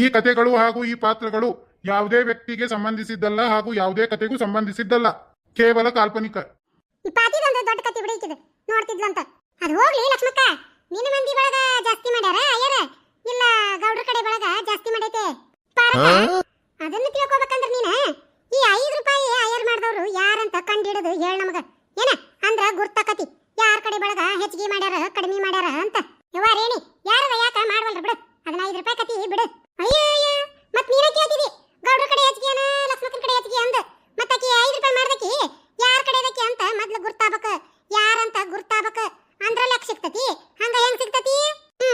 ಈ ಕಥೆಗಳು ಹಾಗೂ ಈ ಪಾತ್ರಗಳು ಯಾವುದೇ ವ್ಯಕ್ತಿಗೆ ಸಂಬಂಧಿಸಿದ್ದಲ್ಲ ಹಾಗೂ ಯಾವುದೇ ಕಥೆಗೂ ಸಂಬಂಧಿಸಿದ್ದಲ್ಲ, ಕೇವಲ ಕಾಲ್ಪನಿಕ. ಈ ಪಾತಿದೊಂದು ದೊಡ್ಡ ಕತೆ ಬಿಡಿಕಿದೆ ನೋಡ್ತಿದ್ಲಂತ. ಅದು ಹೋಗ್ಲಿ ಲಕ್ಷ್ಮಕ್ಕ, ನಿನ್ನ ಮಂದಿ ಬಳಗ ಜಾಸ್ತಿ ಮಾಡ್ಯಾರ ಅಯ್ಯರ ಇಲ್ಲ ಗೌಡ್ರ ಕಡೆ ಬಳಗ ಜಾಸ್ತಿ ಮಾಡೈತೆ ಅದನ್ನ ತಿಳ್ಕೊಬೇಕಂದ್ರ ನೀನ ಈ 5 ರೂಪಾಯಿ ಅಯ್ಯರ್ ಮಾಡಿದವರು ಯಾರಂತ ಕಂಡಿಡಿದು ಹೇಳ ನಮಗ. ಏನ ಅಂದ್ರ ಗುರ್ತಾಕತಿ ಯಾರ ಕಡೆ ಬಳಗ ಹೆಚ್ಚಿಗೆ ಮಾಡ್ಯಾರ ಕಡಿಮೆ ಮಾಡ್ಯಾರ ಅಂತ. ಯವ್ವ ರೇಣಿ ಯಾರವ ಯಾಕ ಮಾಡ್ವಲ್ರ ಬಿಡು, ಅದನ್ನ 5 ರೂಪಾಯಿ ಕತಿ ಬಿಡು. ಅಯ್ಯೋ ಅಯ್ಯೋ ಮತ್ ನೀನ ಕೇಳ್ತಿದಿ ಗೌಡ್ರ ಕಡೆ ಹೆಚ್ಚಿಗೆ ಅನ ಲಕ್ಷ್ಮಕ್ಕನ ಕಡೆ ಹೆಚ್ಚಿಗೆ ಅಂದ. ಮತ್ತಾಕಿ 5 ರೂಪಾಯಿ ಮಾಡ್ದಕಿ ಯಾರ ಕಡೆ ಅದಕ್ಕೆ ಅಂತ ಮೊದ್ಲು ಗುರ್ತಾಬಕ, ಯಾರಂತ ಗುರ್ತಾಬಕ ಅಂದ್ರ ಲೆಕ್ಕ ಸಿಗ್ತತಿ. ಹಂಗ ಹೆಂಗ್ ಸಿಗ್ತತಿ? ಈ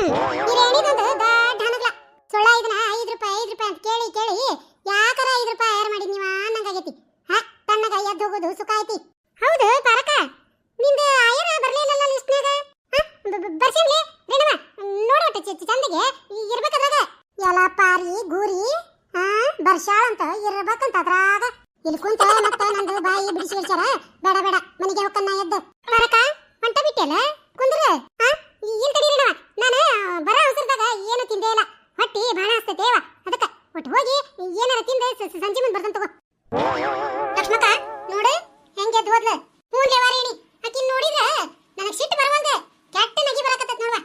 ರೇಣಿದೊಂದು ದೊಡ್ಡ ಹನಗ್ಲ ಸೊಳ್ಳ ಇದನ್ನ 5 ರೂಪಾಯಿ ಅಂತ ಕೇಳಿ ಕೇಳಿ ಯಾಕರ 5 ರೂಪಾಯಿ ಯಾರು ಮಾಡಿದ್ ನೀವ ಅನ್ನಂಗಾಗೈತಿ. ತಣ್ಣಗ ಎದ್ದು ಹೋಗೋದು ಸುಖ ಐತಿ. ಹೌದು ಪಾರಕ, ನಿಂದ ಆಯರ ಬರ್ಲಿಲ್ಲಲ್ಲ ಲಿಸ್ಟ್ನಾಗ. ಬರ್ಸಿನ್ಲಿ ರೇಣವ ನೋಡೋಟ ಚಂದಿಗೆ ಇರ್ಬೇಕದ್ರಾಗ ಎಲ್ಲ ಪಾರಿ ಗೂರಿ ಬರ್ಷಾಳ ಅಂತ ಇರ್ಬೇಕಂತ ಅದ್ರಾಗ. ಇಲ್ಲಿ ಕುಂತ ಮತ್ತ ನಂದು ಬಾಯಿ ಬಿಡಿಸಿ ಇರ್ಸಾರ. ಬೇಡ ಬೇಡ ಮನೆಗೆ ಹೋಗನ್ನ ಎದ್ದು. ಪಾರಕ ಹೊಂಟ ಬಿಟ್ಟೆಲ್ಲ ಕುಂದ್ರ. ಇಲ್ಲಿ ತಡಿ ರೇಣವ, ನಾನು ಬರ ಅವಸರದಾಗ ಏನು ತಿಂದೇ ಇಲ್ಲ, ಹೊಟ್ಟಿ ಬಹಳ ಹಸ್ತೈತೇವ, ಅದಕ್ಕ ಒಟ್ಟು ಹೋಗಿ ಏನಾರ ತಿಂದ ಸಂಜೆ ಮುಂದೆ ಬರ್ದಂತ ತಗೋ. ಲಕ್ಷ್ಮಕ್ಕ ನೋಡು ಹೆಂಗೆ ಎದ್ದು ಹೋದ್ಲ. ಹ್ಞೂ ವಾರೇಣಿ, ಆಕಿ ನೋಡಿದ್ರ ನನಗೆ ಸಿಟ್ಟು ಬರವಲ್ದೆ, ಕೆಟ್ಟ ನಗಿ ಬರಕತ್ತೈತ್ ನೋಡ್ವಾ.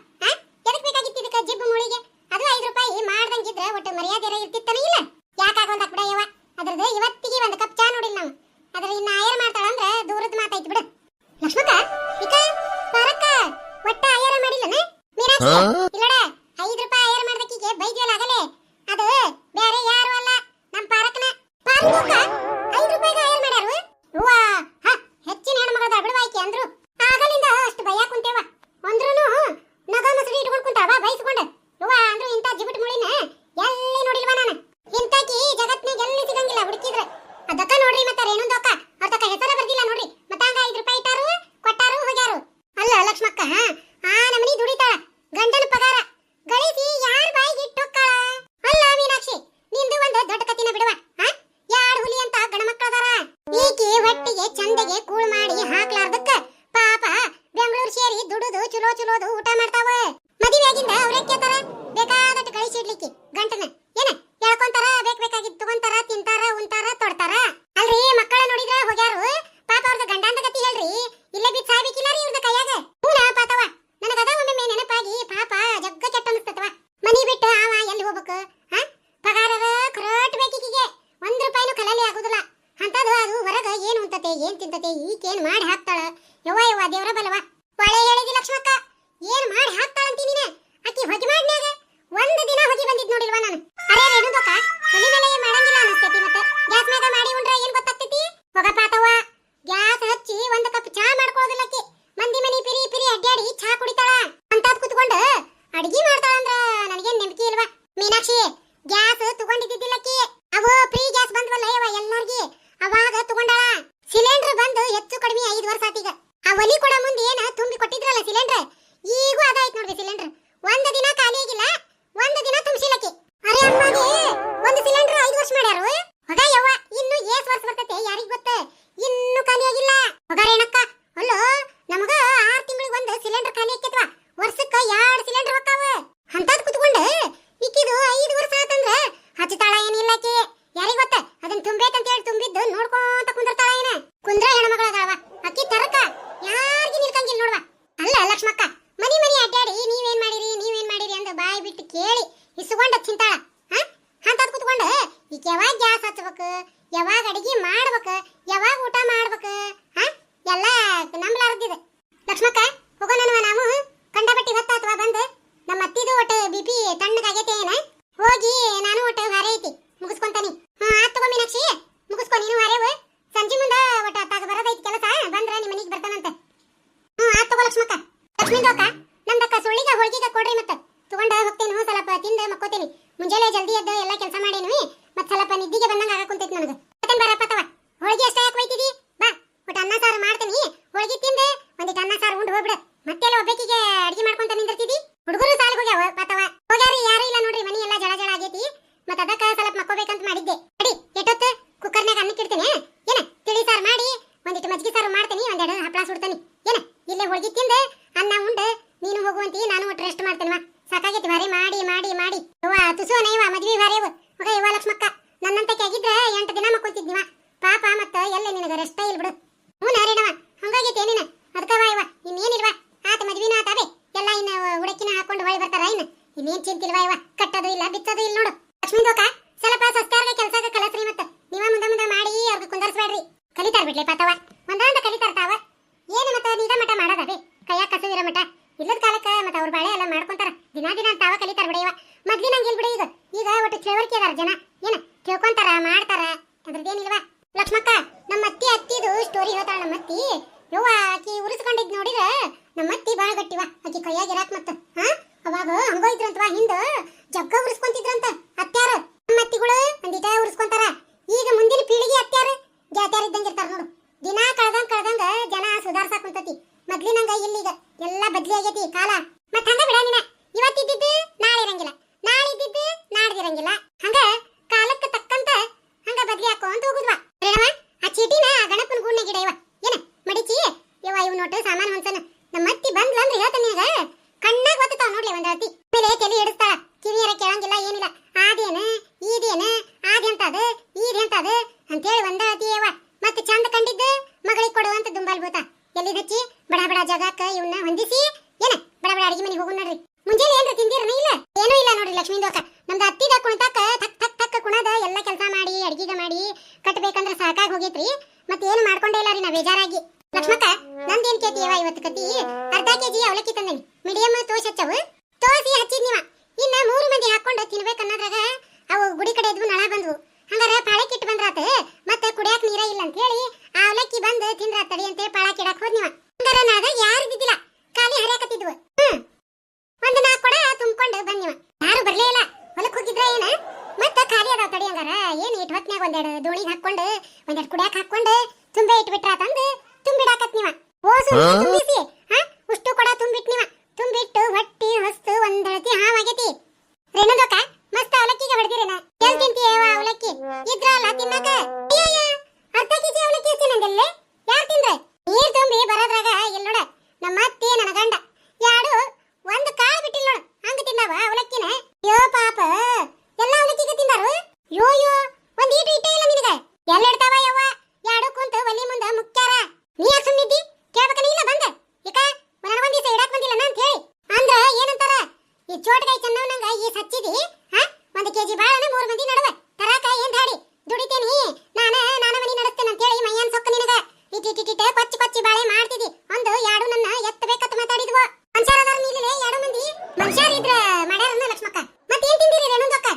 ಎದಕ್ ಬೇಕಾಗಿತ್ತು ಇದಕ್ಕೆ ಜಿಬ್ಬು ಮುಳಿಗೆ? ಅದು 5 ರೂಪಾಯಿ ಮಾಡ್ದಂಗಿದ್ರ ಒಟ್ಟು ಮರ್ಯಾದೆ ಇರ್ತಿತ್ತನ ಇಲ್ಲ? ಯಾಕಾಗೊಂದ್ ಹಾಕ್ಬಿಡ ಯವ್ವ. ಅದ್ರದ್ದು ಇವತ್ತಿಗೆ ಒಂದು ಕಪ್ ಚಾ ನೋಡಿಲ್ಲ ನಾವು. ಅದ್ರ ಇನ್ನ ಆಯರ್ ಮಾಡ್ತಾಳಂದ್ರ ದೂರದ ಮಾತಾಯ್ತು ಬಿಡು. ಲಕ್ಷ್ಮಕ್ಕ ಇಕ ಪಾರಕ್ಕ ಒಟ್ಟ ಆಯರ ಮಾಡಿಲ್ಲನ? ಮೀನಾಕ್ಷಿ ಇಲ್ಲಡ 5 ರೂಪಾಯಿ ಆಯರ್ ಮಾಡ್ದಕ್ಕಿಗೆ ಬೈದ್ಯಲ್ಲ ಆಗಲೇ, ಅದು ಬೇರೆ ಯಾರು ಅಲ್ಲ ನಮ್ಮ ಪಾರಕ್ಕನ. ಪಾರಕ್ಕ 5 ರೂಪಾಯಿಗೆ ಆಯರ್ ಮಾಡ್ಯಾರು. ಅವ್ವಾ ಹೆಚ್ಚಿನ ಹೆಣ್ಮಗಳದ ಬಿಡವಾಯ್ಕೆ ಅಂದ್ರು ಆಗಲಿಂದ ಅಷ್ಟು ಭಯ ಕುಂತೇವ. ಅಂದ್ರೂನು ನಗ ಮಸಡಿ ಇಟ್ಕೊಂಡು ಕುಂತಾವ ಬೈಸ್ಕೊಂಡು. ಅವ್ವ ಅಂದ್ರು ಇಂಥ ಜಿಬಿಟ್ ಮುಳಿನ ಎಲ್ಲಿ ನೋಡಿಲ್ವ ನಾನು. ಇಂತಾಕಿ ಜಗತ್ನಾಗ ಎಲ್ಲಿ ಸಿಗಂಗಿಲ್ಲ ಹುಡುಕಿದ್ರೆ. ಅದಕ್ಕ ನೋಡ್ರಿ ಮತ್ತ ರೇಣುಂದಕ್ಕ ಅವ್ರ ತಕ್ಕ ಹೆಸರ ಬರ್ದಿಲ್ಲ ನೋಡ್ರಿ. ಮತ್ತ ಹಂಗ 5 ರೂಪಾಯಿ ಇಟ್ಟಾರು ಕೊಟ್ಟಾರು ಹೋಗ್ಯಾರು. ಅಲ್ಲ ಲಕ್ಷ್ಮಕ್ಕ ನಮನಿ ದುಡಿತಾಳ, ಗಂಡನ ಪಗಾರ ಗಳಿಸಿ ಯಾರ ಬಾಯಿಗೆ ಇಟ್ಟೊಕ್ಕಾಳ. ಅಲ್ಲ ಮೀನಾಕ್ಷಿ ನಿಂದು ಒಂದು ದೊಡ್ಡ ಕತಿನ ಬಿಡುವ. ಯಾರು ಹುಲಿ ಅಂತ ಗಣಮಕ್ಕಳದಾರ. ಈಕಿ ಹೊಟ್ಟಿಗೆ ಚಂದಗೆ ಕೂಳು ಮಾಡಿ ಹಾಕ್ಲಾರ್ದಕ್ಕ ಪಾಪ ಬೆಂಗಳೂರು ಸೇರಿ ದುಡುದು ಚಲೋ ಚಲೋದು ಊಟ ಮಾಡ್ತಾವ. ಮದುವೆಯಾಗಿಂದ ಅವ್ರೇ ಕೇಳ್ತಾರ ಬೇಕಾದಟ್ಟು ಗಳಿಸಿ ಇಡ್ಲಿಕ್ಕೆ ಗಂಟನ ಏನ ಹೇಳ್ಕೊಂತಾರ, ಬೇಕಾಗಿದ್ದು ತಗೊಂತಾರ, ತಿಂತಾರ, ಉಂತಾರ, ತೊಡ್ತಾರ. ಅಲ್ರಿ ಮಕ್ಕಳ ನೋಡಿದ್ರ ಹೋಗ್ಯಾರು. ಪಾಪ ಅವ್ರದ ಗಂಡಂದ ಗತಿ ಹೇಳ್ರಿ, ಇಲ್ಲೇ ಬಿದ್ದು ಸಾಯ್ಬೇಕಿಲ್ಲ ರೀ ಇವ್ರದ ಕೈಯಾಗ. ಹೂನ ಪಾತವ ನನಗದ ಒಮ್ಮೆ ನೆನಪಾಗಿ ಪಾಪ ಜಗ್ಗ ಕೆಟ್ಟ ಅನಿಸ್ತತವ. ಮನಿ ಬಿಟ್ಟು ಅವ ಎಲ್ಲಿ ಹೋಗ್ಬೇಕು? ಪಗಾರರ ಕರಟ್ ಬೇಕಿಗೆ 1 ರೂಪಾಯಿನೂ ಕಲಲಿ ಆಗುದಿಲ್ಲ. ಅಂತದು ಅದು ಹೊರಗ ಏನು ಉಂತತೆ ಏನ್ ತಿಂತತೆ ಈಕೇನ್ ಮಾಡಿ ಹಾಕ್ತಾಳ. ಯವ್ವ ಯವ್ವ ದೇವ್ರ ಬಲವ. ಒಳ್ಳೆ ಹೇಳಿದಿ ಲಕ್ಷ್ಮಕ್ಕ, ಏನ್ ಮಾಡಿ ಹಾಕ್ತಾಳಂತಿ ನೀನ. ಆಕಿ ಹೊಗೆ ಮಾಡ್ನ್ಯಾಗ 1 ದಿನ ಹೊಗೆ ಬಂದಿದ್ ನೋಡಿಲ್ವಾ ನಾನು. ಅರೆ ರೇಣುದಕ್ಕ ಒಲಿ ಮೇಲೆ ಮಾಡಂಗಿಲ್ಲ ಅನಸ್ತೈತಿ. ಮತ್ತೆ ಗ್ಯಾಸ್ ಮ್ಯಾಗ ಮಾಡಿ ಉಂಡ್ರ ಏನ್ ಗೊತ್ತಾಗ್ತೈತಿ? ಹೋಗ ಪಾತವ್ವ, ಗ್ಯಾಸ್ ಹಚ್ಚಿ 1 ಕಪ್ ಚಾ ಮಾಡ್ಕೊಳ್ಳೋದಿಲ್ಲಕಿ. ಮಂದಿ ಮನಿ ಪಿರಿ ಪಿರಿ ಅಡ್ಡಾಡಿ ಚಾ ಕುಡಿತಾಳ. ಅಂತಾದ್ ಕುತ್ಕೊಂಡು ಅಡಿಗೆ ಮಾಡ್ತಾಳಂದ್ರ ನನಗೇನ್ ನಂಬಿಕೆ ಇಲ್ವಾ. ಮೀನಾಕ್ಷಿ ಗ್ಯಾಸ್ ತಗೊಂಡಿದ್ದಿಲ್ಲಕಿ, ಅವು ಫ್ರೀ ಗ್ಯಾಸ್ ಬಂದ್ವಲ್ಲ ಯವ್ವ ಎಲ್ಲಾರ್ಗಿ, ಅವಾಗ ತಗೊಂಡಾಳ. ಸಿಲಿಂಡರ್ ಬಂದು ಹೆಚ್ಚು ಕಡಿಮೆ 5 ವರ್ಷ ಆತೀಗ. ಆ ಒಲಿ ಕೂಡ ಮುಂದೆ ಏನ ತುಂಬಿ ಕೊಟ್ಟಿದ್ರಲ್ಲ ಸಿಲಿಂಡರ್, ಈಗೂ ಅದಾಯ್ತು ನೋಡ್ರಿ ಸಿಲಿಂಡರ್. 1 ದಿನ ಖಾಲಿ ಆಗಿಲ್ಲ, 1 ದಿನ ತುಂಬಿಸಿಲಕಿ. ಅರೆ ಅಮ್ಮಗೆ 1 ಸಿಲಿಂಡರ್ 5 ವರ್ಷ ಮಾಡ್ಯಾರು. ಹೊಗ ಯವ್ವ ಇನ್ನು ಏಸ್ ವರ್ಷ ಬರ್ತೈತೆ ಯಾರಿಗ್ ಗೊತ್ತ. ಇನ್ನು ಖಾಲಿ ಆಗಿಲ್ಲ. ಹೊಗ ರೇಣಕ್ಕ ಅಲ್ಲೋ ನಮಗ 6 ತಿಂಗಳಿಗೆ 1 ಸಿಲಿಂಡರ್ ಖಾಲಿ ಆಕೇತ್ವಾ. ವರ್ಷಕ್ಕ 2 ಸಿಲಿಂಡರ್ ಹೋಗ್ತಾವ. ಅಂತಾದ್ ಕುತ್ಕೊಂಡು ಇಕ್ಕಿದು 5 ವರ್ಷ ಆತಂದ್ರ ಹಚ್ಚತಾಳ ಏನಿಲ್ಲಕಿ. ಯಾರಿಗ್ ಗೊತ್ತ ಅದನ್ನ ತುಂಬೇಕಂತ ಹೇಳಿ ತುಂಬಿದ್ದು ನೋಡ್ಕೊಂತ ಕುಂದಿರ್ತಾಳ ಏನ. ಕುಂದ್ರ ಹೆಣ್ಮಗಳದಾವ ಅಕ್ಕಿ ತರಕ ಯಾರಿಗಿ ನಿಲ್ಕಂಗಿಲ್ಲ ನೋಡ್ವಾ. ಅಲ್ಲ ಲಕ್ಷ್ಮಕ್ಕ ಮನಿ ಮನಿ ಅಡ್ಡಾಡಿ ನೀವೇನ್ ಮಾಡಿರಿ ಅಂದ ಬಾಯಿ ಬಿಟ್ಟು ಕೇಳಿ ಇಸ್ಕೊಂಡ ತಿಂತಾಳ. ಅಂತಾದ್ ಕುತ್ಕೊಂಡು ಈಗ ಯಾವಾಗ ಗ್ಯಾಸ್ ಹಚ್ಬೇಕು, ಯಾವಾಗ ಅಡಿಗೆ ಮಾಡ್ಬೇಕು, ಯಾವಾಗ ಊಟ ಮಾಡ್ಬೇಕು ಎಲ್ಲ ನಂಬಲಾರದಿದೆ. ಲಕ್ಷ್ಮಕ್ಕ ಹೋಗೋಣನ್ವ ನಾವು. ಕಂಡಪಟ್ಟಿ ಹೊತ್ತಾತ್ವ ಬಂದು ನಮ್ಮ ಅತ್ತಿದು ಒಟ್ಟು BP ತಣ್ಣಗಾಗೈತೆ ಏನ. ಹೋಗಿ ನಾನು ಒಟ್ಟು ಹೊರೆ ಐತಿ ಮುಗಿಸ್ಕೊಂತಾನಿ. ಆತ್ ತಗೋ ಮೀನಾಕ್ಷಿ ಮುಗಿಸ್ಕೊ ನೀನು ಹೊರೆವು. ಸಂಜೆ ಮುಂದ ಒಟ್ಟು ಅತ್ತಾಗ ಬರೋದೈತಿ ಕೆಲಸ, ಬಂದ್ರ ನಿಮ್ಮ ಮನಿಗೆ ಬರ್ತಾನಂತ. ಆತ್ ತಗೋ ಲಕ್ಷ್ಮಕ್ಕ. ಲಕ್ಷ್ಮೀಂದಕ್ಕ ನಮ್ದಕ್ಕ ಸುಳ್ಳಿಗ ಹೋಳ್ಗಿಗ ಕೊಡ್ರಿ ಮತ್ತ ತಗೊಂಡ ಹೋಗ್ತೇನೆ. ಸ್ವಲ್ಪ ತಿಂದ ಮಕ್ಕೋತೇನಿ. ಮುಂಜಾನೆ ಜಲ್ದಿ ಎದ್ದು ಎಲ್ಲ ಕೆಲಸ ಮಾಡೇನಿ. ಮತ್ ಸ್ವಲ್ಪ ನಿದ್ದಿಗೆ ಬಂದಂಗ ಆಗಾಕುಂತೈತಿ ನನಗ. ಮತ್ತೇನ್ ಬರಪ್ಪತ್ತವ ಹೋಳ್ಗಿ ಅಷ್ಟ ಯಾಕೆ ಒಯ್ತಿದಿ? ಬಾ ಒಟ್ಟು ಅನ್ನ ಸಾರು ಮಾಡ್ತೇನಿ. ಹೋಳ್ಗಿ ತಿಂದ ಒಂದಿಟ್ಟು ಅನ್ನ ಸಾರು ಉಂಡು ಹೋಗ್ಬಿಡ. ಮತ್ತೆಲ್ಲ ಒಬ್ಬಾಕಿಗೆ ಅಡಿಗೆ ಮಾಡ್ಕೊಂತ ನಿಂದಿರ್ತಿದಿ. ಹುಡುಗರು ಸಾಲಿಗೆ ಹೋಗ್ಯಾವ ಪಾತವ. ಹೋಗ್ಯಾರಿ ಯಾರು ಇಲ್ಲ ನೋಡ್ರಿ, ಮನಿ ಎಲ್ಲ ಜಳ ಜಳ ಆಗೈತಿ. ಮತ್ತ ಅದಕ್ಕ ಸ್ವಲ್ಪ ಮಕ್ಕೋಬೇಕಂತ ಮಾಡಿದ್ದೆ. ಅಡಿ ಎಷ್ಟೊತ್ತು ಮಾಡ್ಲಿ ಪಾತವ ಒಂದಾಂದ ಕಲಿತಾರ್ತಾವ ಏನು ಮತ್ತ ನಿದ ಮಠ ಮಾಡದಬೇ ಕೈಯಾಗ ಕಸವಿರ ಮಠ ಇಲ್ಲದ ಕಾಲಕ್ಕ ಮತ್ತ ಅವ್ರ ಬಾಳೆ ಎಲ್ಲ ಮಾಡ್ಕೊಂತಾರ ದಿನ ದಿನ ತಾವ ಕಲಿತಾರ ಬಿಡ ಇವ ಮೊದ್ಲಿನಂಗೆ ಇಲ್ ಬಿಡ ಈಗ ಒಟ್ಟು ತಿಳುವಳಿಕೆ ಅದಾರ ಜನ ಏನ ತಿಳ್ಕೊಂತಾರ ಮಾಡ್ತಾರ ಅದ್ರದ್ದೇನಿಲ್ವಾ ಲಕ್ಷ್ಮಕ್ಕ ನಮ್ಮ ಅತ್ತಿದು ಸ್ಟೋರಿ ಹೇಳ್ತಾಳ ನಮ್ಮ ಅತ್ತಿ ಯವ್ವ ಆಕಿ ಉರಿಸ್ಕೊಂಡಿದ್ ನೋಡಿದ್ರ ನಮ್ಮ ಅತ್ತಿ ಬಾಳ ಗಟ್ಟಿವ ಆಕಿ ಕೈಯಾಗ ಇರಾಕ್ ಮತ್ತ ಅವಾಗ ಹಂಗೋ ಇದ್ರಂತವಾ ಹಿಂದ ಜಗ್ಗ ಉರಿಸ್ಕೊಂತಿದ್ರಂತ ಅತ್ಯಾರ ನಮ್ಮ ಅತ್ತಿಗಳು ಒಂದಿಟ ಉರಿಸ್ಕೊಂತಾರ ಈಗ ಮುಂದಿನ ಪೀಳಿಗೆ ಅತ್ಯಾರ ಜಾತ್ಯಾರ ಇದ್ದಂಗ ಇರ್ತಾರ ನೋಡು ದಿನ ಕಳ್ದಂಗ ಜನ ಸುಧಾರ್ಸಾಕ್ ಕುಂತತಿ ಮೊದ್ಲಿನಂಗ ಇಲ್ಲೀಗ ಎಲ್ಲ ಬದ್ಲಿ ಆಗೈತಿ ಕಾಲ ಮತ್ತ ಹಂಗ ಬಿಡ ನೀನ ಇವತ್ತಿದ್ದು ನಾಳೆ ಇರಂಗಿಲ್ಲ ನಾಳೆ ಇದ್ದಿದ್ದು ನಾಡ್ದಿರಂಗಿಲ್ಲ ಹಂಗ ಕಾಲಕ್ಕೆ ತಕ್ಕಂತ ಹಂಗ ಬದ್ಲಿ ಹಾಕೋಂತ ಹೋಗುದ್ವಾ ರೇಣವ ಆ ಚೀಟಿನ ಆ ಗಣಪನ ಗೂಡ್ನ ಗಿಡ ಇವ ಏನ ಮಡಿಚಿ ಯವ್ವ ಇವ್ ನೋಟು ಸಾಮಾನು ಹೊಂಚನ ನಮ್ಮ ಅತ್ತಿ ಬಂದ್ಲ ಅಂದ್ರೆ ಹೇಳ್ತಾನೆ ನಿನಗ ಕಣ್ಣಾಗ ಒತ್ತತಾವ ನೋಡ್ಲಿ ಒಂದ್ ಅತ್ತಿ ಮೇಲೆ ತಲೆ ಹಿಡಿಸ್ತಾಳ ಕಿವಿಯರ ಕೇಳಂಗಿಲ್ಲ ಏನಿಲ್ಲ ಆದೇನ ಈದೇನ ಆದೆಂತದ ಈದೆಂತದ ಅಂತೇಳಿ ಒಂದ ಅತಿ ಯವ್ವ ಮತ್ತೆ ಚಂದ ಕಂಡಿದ್ದು ಮಗಳಿಗೆ ಕೊಡುವಂತ ದುಂಬಾಲ್ ಭೂತ ಎಲ್ಲಿ ಹಚ್ಚಿ ಬಡ ಬಡ ಜಗಕ್ಕ ಇವನ್ನ ಹೊಂದಿಸಿ ಏನ ಬಡ ಬಡ ಅಡಿಗೆ ಮನೆಗೆ ಹೋಗು ನೋಡ್ರಿ ಮುಂಜಾನೆ ಏನ್ರ ತಿಂದಿರನ ಇಲ್ಲ ಏನೂ ಇಲ್ಲ ನೋಡ್ರಿ ಲಕ್ಷ್ಮೀ ದೋಕ ನಮ್ದು ಅತ್ತಿದ ಕುಣಿತಾಕ ಥಕ್ ಥಕ್ ಥಕ್ ಕುಣದ ಎಲ್ಲ ಕೆಲಸ ಮಾಡಿ ಅಡಿಗೆಗ ಮಾಡಿ ಕಟ್ಟಬೇಕಂದ್ರ ಸಾಕಾಗಿ ಹೋಗೈತ್ರಿ ಮತ್ತೆ ಏನು ಮಾಡ್ಕೊಂಡೇ ಇಲ್ಲ ರೀ ನಾ ಬೇಜಾರಾಗಿ ಲಕ್ಷ್ಮಕ್ಕ ನಂದೇನ್ ಕೇತಿ ಯವ್ವ ಇವತ್ತು ಕತಿ ಅರ್ಧ ಕೆಜಿ ಅವಲಕ್ಕಿ ತಂದೇನಿ ಮೀಡಿಯಂ ತೋಸ್ ಹಚ್ಚವು ತೋಸಿ ಹಚ್ಚಿದ್ ನೀವ ಇನ್ನ 3 ಮಂದಿ ಹಾಕೊಂಡು ತಿನ್ಬೇಕನ್ನೋದ್ರಾಗ ಅವು ಗುಡಿ ಕಡೆ ಇದ್ವು ನಳ ಬಂದ್ವು ಹಂಗಾರ ಪಾಳಕ್ಕಿಟ್ಟು ಬಂದ್ರಾತ ಮತ್ತೆ ಕುಡಿಯಾಕ ನೀರ ಇಲ್ಲ ಅಂತ ಹೇಳಿ ಆ ಅವಲಕ್ಕಿ ಬಂದು ತಿಂದ್ರಾತ ತಡಿ ಅಂತ ಪಾಳಕ್ ಇಡಾಕ್ ಹೋದ್ ನೀವ ಹಂಗಾರ ನಾದ ಯಾರು ಇದ್ದಿದ್ದಿಲ್ಲ ಖಾಲಿ ಹರಿಯಾಕತ್ತಿದ್ವು ಒಂದು 4 ಕೊಡ ತುಂಬಿಕೊಂಡು ಬಂದಿವ ಯಾರು ಬರ್ಲೇ ಇಲ್ಲ ಹೊಲಕ್ ಹೋಗಿದ್ರ ಏನ ಮತ್ತ ಖಾಲಿ ಅದಾವ ತಡಿ ಹಂಗಾರ ಏನ್ ಇಟ್ ಹೊತ್ನ್ಯಾಗ ಒಂದೆರಡು ದೋಣಿಗೆ ಹಾಕೊಂಡು ಒಂದೆರಡು ಕುಡಿಯಾಕ ಹಾಕೊಂಡು ತುಂಬೆ ಇಟ್ಬಿಟ್ರ ತಂದು ತುಂಬಿಡಾಕತ್ ನೀವ ಓಸು ತುಂಬಿಸಿ ಉಷ್ಟು ಕೊಡ ತುಂಬಿಟ್ ನೀವ ತುಂಬಿಟ್ಟು ಹೊಟ್ಟಿ ಹೊಸ್ತು ಒಂದಳತಿ ಹಾವಾಗೈತಿ ರೇಣುದೋಕ ಮಸ್ತ್ ಅವಲಕ್ಕಿಗೆ ಹೊಡೆದಿರೇನ ಎಲ್ ತಿಂತೀಯವ ಅವಲಕ್ಕಿ ಇದ್ರಲ್ಲ ತಿನ್ನಕ ಅಯ್ಯಯ್ಯ ಅರ್ಧ ಕೆಜಿ ಅವಲಕ್ಕಿ ತಿನ್ನಂಗಿಲ್ಲ ಯಾರು ತಿಂದ್ರೆ ನೀರ್ ತುಂಬಿ ಬರೋದ್ರಾಗ ಎಲ್ಲೋಡ ನಮ್ಮ ಅತ್ತಿ ನನ್ನ ಗಂಡ ಯಾರು ಒಂದು ಕಾಳು ಬಿಟ್ಟಿಲ್ಲ ನೋಡು ಹಂಗ ತಿಂದವ ಅವಲಕ್ಕಿನ ಯೋ ಪಾಪ ಎಲ್ಲ ಅವಲಕ್ಕಿಗೆ ತಿಂದಾರು ಯೋ ಯೋ ಒಂದ್ ಈಟು ಇಟ್ಟೇ ಇಲ್ಲ ನಿನಗ ಎಲ್ಲ ಇಡ್ತಾವ ಯವ್ವ ಯಾಡು ಕುಂತು ಒಲಿ ಮುಂದ ಮುಕ್ಕ್ಯಾರ ನೀ ಯಾಕೆ ಸುಮ್ನಿದ್ದಿ ಕೇಳ್ಬೇಕನ ಇಲ್ಲ ಬಂದ ಈಗ ನನಗೊಂದ್ ದಿವಸ ಇಡಾಕ್ ಬಂದಿಲ್ಲ ಅಂತ ಹೇಳಿ ಅಂದ್ರ ಏನಂತಾರ ಈ ಚೋಟಗಾಯಿ ಚೆನ್ನವನಂಗ ಈ ಸಚ್ಚಿದಿ ಒಂದು ಕೆಜಿ ಬಾಳನ 3 ಮಂದಿ ನಡುವ ತರಾಕ ಏನ್ ದಾಡಿ ದುಡಿತೇನಿ ನಾನು ಮನಿ ನಡೆಸ್ತೇನೆ ಅಂತ ಹೇಳಿ ಮೈಯಾನ್ ಸೊಕ್ಕ ನಿನಗ ಇಟ್ಟಿಟ್ಟಿಟ್ಟ ಕೊಚ್ಚಿ ಬಾಳೆ ಮಾಡ್ತಿದಿ ಒಂದು ಯಾಡು ನನ್ನ ಎತ್ತಬೇಕತ್ತ ಮಾತಾಡಿದ್ವು ಮನುಷ್ಯರದಾರ ನೀಲಿಲೆ 2 ಮಂದಿ ಮನುಷ್ಯರಿದ್ರ ಮಾಡ್ಯಾರನ್ನ ಲಕ್ಷ್ಮಕ್ಕ ಮತ್ತೇನ್ ತಿಂದಿರಿ ರೇಣುದಕ್ಕ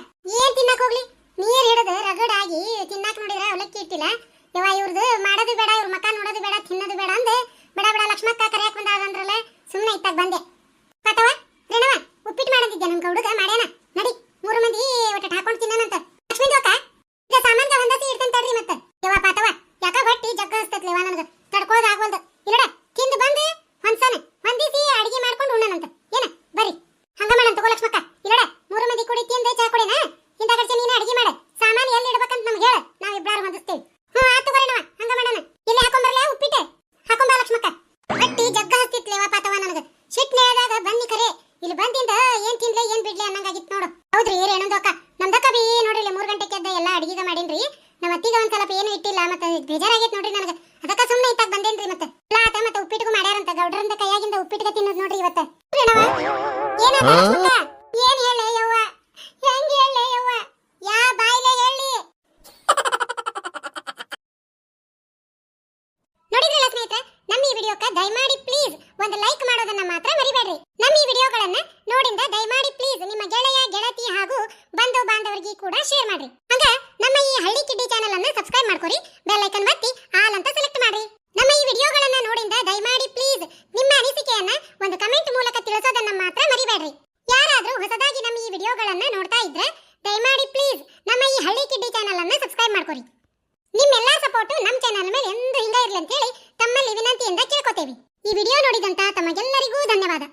ಏನ್ ತಿನ್ನಕ್ ಹೋಗ್ಲಿ ನೀರ್ ಹಿಡಿದು ರಗಡಾಗಿ ತಿನ್ನಾಕ್ ನೋಡಿದ್ರ ಅವಲಕ್ಕಿ ಇಟ್ಟಿಲ್ಲ ಯವ್ವ ಇವ್ರದು ಮಾಡೋದು ಬೇಡ ಇವ್ರ ಮಕ್ಕ ನೋಡೋದು ಬೇಡ ತಿನ್ನೋದು ಬೇಡ ಅಂದೆ ಬಡ ಬಡ ಲಕ್ಷ್ಮಕ್ಕ ಕರೆಯಾಕ್ ಬಂದಾಳಂದ್ರಲ್ಲ ಸುಮ್ಮನೆ ಇತ್ತಾಗ ಬಂದೆ ಪಾತವ ರೇಣವ ಉಪ್ಪಿಟ್ಟು ಮಾಡದಿದ್ದೆ ನಮ್ ಹುಡುಗ ಮಾಡ್ಯಾನ ನಡಿ 3 ಮಂದಿ ಒಟ್ಟು ಹಾಕೊಂಡು ತಿನ್ನೋಣಂತ ಲಕ್ಷ್ಮೀ ದೋಕ ಈಗ ಸಾಮಾನ್ಗ ಒಂದಸಿ ಇಡ್ತೇನೆ ತಡ್ರಿ ಮತ್ತೆ ಯವ್ವ ಪಾತವ ಯಾಕ ಹೊಟ್ಟಿ ಜಗ್ಗ ಹಸ್ತತ್ಲೇವ ನನಗ ತಡ್ಕೊಳ್ಳೋದು ಆಗ್ವಲ್ದು ಇಲ್ಲಡ ತಿಂದು ಬಂದು ಹೊಂದ್ಸನ ಹೊಂದಿಸಿ ಅಡಿಗೆ ಮಾಡ್ಕೊಂಡು ಉಣ್ಣನಂತ ಏನ ಬರ್ರಿ ಹಂಗ ಮಾಡಂತ ತಗೋ ಲಕ್ಷ್ಮಕ್ಕ ಇಲ್ಲಡ 3 ಮಂದಿ ಕುಡಿ ತಿಂದು ಚಾ ಕುಡಿನ ಇಂತ ಕಡೆ ನೀನು ಅಡಿಗೆ ಮಾಡ ಸಾಮಾನು ಎಲ್ಲಿ ಇಡ್ಬೇಕಂತ ನಮ್ಗೆ ಹೇಳ ನಾವ್ ಇಬ್ಬರು ಹೊಂದಿಸ್ತೇವೆ ಆತು ಬರೋಣವ ಹಂಗ ಮಾಡೋಣ ಇಲ್ಲಿ ಹಾಕೊಂಬರ್ಲೆ ಉಪ್ಪಿಟ್ಟು ಹಾಕೊಂಬ ಲಕ್ಷ್ಮಕ್ಕ ಹೊಟ್ಟಿ ಜಗ್ಗ ಹಸ್ತಿತ್ಲೇವ ಪಾತವ ನನಗ ಶಿಟ್ ನೇಳದಾಗ ಬನ್ನಿ ಕರೆ ಇಲ್ಲಿ ಬಂದಿಂದ ಏನ್ ತಿನ್ಲೆ ಏನ್ ಬಿಡ್ಲೆ ಅನ್ನಂಗಾಗಿತ್ತು ನೋಡು ಹೌದ್ರಿ ರೇಣುದೋಕ ನಮ್ದಕ್ಕ ಬಿ ನೋಡ್ರಿ 3 ಗಂಟೆಗೆ ಎದ್ದ ಎಲ್ಲ ಅಡಿಗೆಗ ಮಾಡೀನ್ರಿ ನಮ್ಮ ಅತ್ತಿಗೆ ಒಂದ್ ಸ್ವಲ್ಪ ಏನು ಇಟ್ಟಿಲ್ಲ ಮತ್ತೆ ಬೇಜಾರಾಗೈತೆ ನೋಡ್ರಿ ನನಗ ಅದಕ್ಕ ಸುಮ್ಮನೆ ಇತ್ತಾಗ ಬಂದೇನ್ರಿ ಮತ್ತೆ ಆತ ಮತ್ತೆ ಉಪ್ಪಿಟ್ಟಿಗೂ ಮಾಡ್ಯಾರಂತ ಗೌಡ್ರಂತ ಕೈಯಾಗಿಂದ ಉಪ್ಪಿಟ್ಟಿಗೆ ತಿನ್ನೋದು ನೋಡ್ರಿ ಇವತ್ತ ಏನ್ ಹೇಳೆ ಯವ್ವ ಹೆಂಗ್ ಹೇಳೆ ಯವ್ವ ಯಾ ಬಾಯ್ಲೆ ಹೇಳಿ ನೋಡಿದ್ರಲ್ಲ ಸ್ನೇಹಿತರೆ ನಮ್ಮ ಈ ವಿಡಿಯೋಕ್ಕೆ ದಯಮಾಡಿ ಪ್ಲೀಸ್ ಒಂದು ಲೈಕ್ ಮಾಡೋದನ್ನ ಮಾತ್ರ ಮರಿಬೇಡ್ರಿ ನಮ್ಮ ಈ ವಿಡಿಯೋಗಳನ್ನ ನೋಡಿಂದ ದಯಮಾಡಿ ಪ್ಲೀಸ್ ನಿಮ್ಮ ಗೆಳೆಯ ಗೆಳತಿ ಹಾಗೂ ಬಂಧು ಬಾಂಧವರಿಗೆ ಕೂಡ ಶೇರ್ ಮಾಡ್ರಿ ಹಂಗ ನಮ್ಮ ಈ ಹಳ್ಳಿ ಕಿಡ್ಡಿ ಚಾನೆಲ್ ಅನ್ನ ಸಬ್ಸ್ಕ್ರೈಬ್ ಮಾಡ್ಕೊರಿ ಬೆಲ್ ಐಕಾನ್ ಒತ್ತಿ ಆಲ್ ಅಂತ ಸೆಲೆಕ್ಟ್ ಮಾಡ್ರಿ ನಮ್ಮ ಈ ವಿಡಿಯೋಗಳನ್ನ ನೋಡಿಂದ ದಯಮಾಡಿ ಪ್ಲೀಸ್ ನಿಮ್ಮ ಅನಿಸಿಕೆಯನ್ನ ಒಂದು ಕಮೆಂಟ್ ಮೂಲಕ ತಿಳಿಸೋದನ್ನ ಮಾತ್ರ ಮರಿಬೇಡ್ರಿ ಯಾರಾದ್ರೂ ಹೊಸದಾಗಿ ನಮ್ಮ ಈ ವಿಡಿಯೋಗಳನ್ನ ನೋಡ್ತಾ ಇದ್ರೆ ದಯಮಾಡಿ ಪ್ಲೀಸ್ ನಮ್ಮ ಈ ಹಳ್ಳಿ ಕಿಡ್ಡಿ ಚಾನೆಲ್ ಅನ್ನ ಸಬ್ಸ್ಕ್ರೈಬ್ ಮಾಡ್ಕೊರಿ ನಿಮ್ಮೆಲ್ಲಾ ಸಪೋರ್ಟ್ ನಮ್ಮ ಚಾನೆಲ್ ಮೇಲೆ ಎಂದು ಹಿಂಗ ಇರ್ಲಿ ಅಂತ ಹೇಳಿ ತಮ್ಮಲ್ಲಿ ವಿನಂತಿಯಿಂದ ಕೇಳ್ಕೊತೇವೆ ಈ ವಿಡಿಯೋ ನೋಡಿದಂತ ತಮಗೆಲ್ಲರಿಗೂ ಧನ್ಯವಾದ